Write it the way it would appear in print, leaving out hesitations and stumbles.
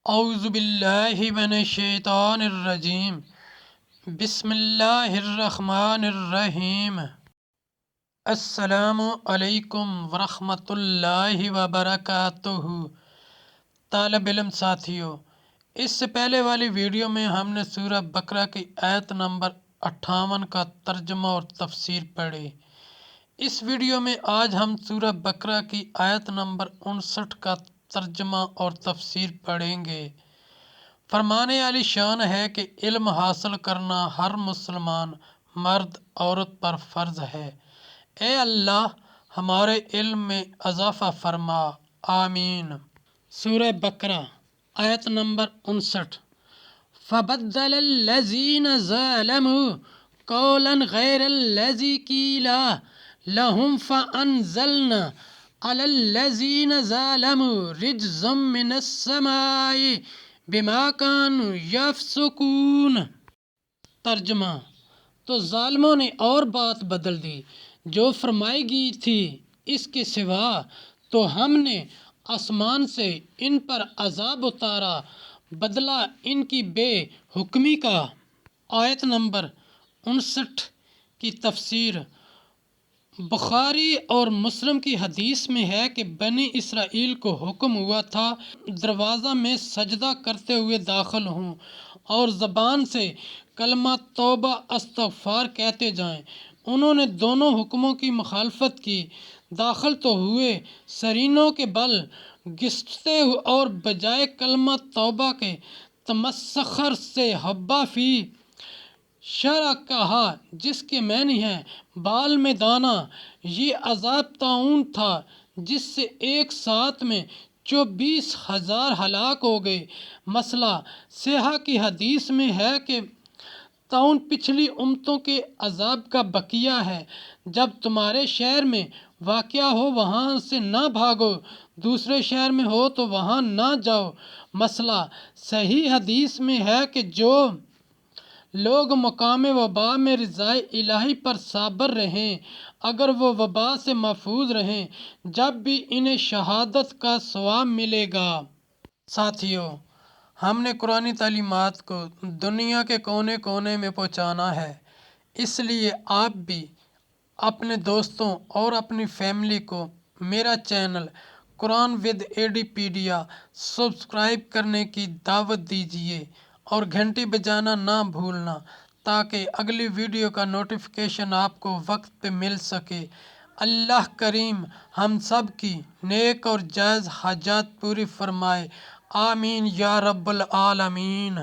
اعوذ باللہ من الشیطان الرجیم بسم اللہ الرحمن الرحیم۔ السلام علیکم ورحمۃ اللہ وبرکاتہ۔ طالب علم ساتھیوں، اس سے پہلے والی ویڈیو میں ہم نے سورہ بقرہ کی آیت نمبر 58 کا ترجمہ اور تفسیر پڑھی۔ اس ویڈیو میں آج ہم سورہ بقرہ کی آیت نمبر 59 کا ترجمہ اور تفسیر پڑھیں گے۔ فرمانے علی شان ہے کہ علم حاصل کرنا ہر مسلمان مرد عورت پر فرض ہے۔ اے اللہ ہمارے علم میں اضافہ فرما، آمین۔ سورہ بقرہ آیت نمبر 59۔ فَبَدَّلَ الَّذِينَ ظَلَمُوا قَوْلًا غَيْرَ الَّذِي قِيلَ لَهُمْ فَأَنزَلْنَا عَلَى الَّذِينَ ظَلَمُوا رِجْزًا مِّنَ السَّمَاءِ بِمَا كَانُوا يَفْسُقُونَ۔ ترجمہ: تو ظالموں نے اور بات بدل دی جو فرمائی گئی تھی اس کے سوا، تو ہم نے آسمان سے ان پر عذاب اتارا بدلہ ان کی بے حکمی کا۔ آیت نمبر 59 کی تفسیر۔ بخاری اور مسلم کی حدیث میں ہے کہ بنی اسرائیل کو حکم ہوا تھا دروازہ میں سجدہ کرتے ہوئے داخل ہوں اور زبان سے کلمہ توبہ استغفار کہتے جائیں۔ انہوں نے دونوں حکموں کی مخالفت کی، داخل تو ہوئے سرینوں کے بل گھسٹتے اور بجائے کلمہ توبہ کے تمسخر سے حبہ فی شرع کہا، جس کے معنی ہے بال میں دانہ۔ یہ عذاب طاعون تھا جس سے ایک ساتھ میں 24,000 ہلاک ہو گئے۔ مسئلہ صحیح کی حدیث میں ہے کہ طاعون پچھلی امتوں کے عذاب کا بقیہ ہے۔ جب تمہارے شہر میں واقع ہو وہاں سے نہ بھاگو، دوسرے شہر میں ہو تو وہاں نہ جاؤ۔ مسئلہ صحیح حدیث میں ہے کہ جو لوگ مقام وبا میں رضائے الہی پر صابر رہیں، اگر وہ وبا سے محفوظ رہیں، جب بھی انہیں شہادت کا ثواب ملے گا۔ ساتھیوں، ہم نے قرآنی تعلیمات کو دنیا کے کونے کونے میں پہنچانا ہے، اس لیے آپ بھی اپنے دوستوں اور اپنی فیملی کو میرا چینل قرآن ود ایڈی پیڈیا سبسکرائب کرنے کی دعوت دیجیے اور گھنٹی بجانا نہ بھولنا تاکہ اگلی ویڈیو کا نوٹیفیکیشن آپ کو وقت پہ مل سکے۔ اللہ کریم ہم سب کی نیک اور جائز حاجات پوری فرمائے، آمین یا رب العالمین۔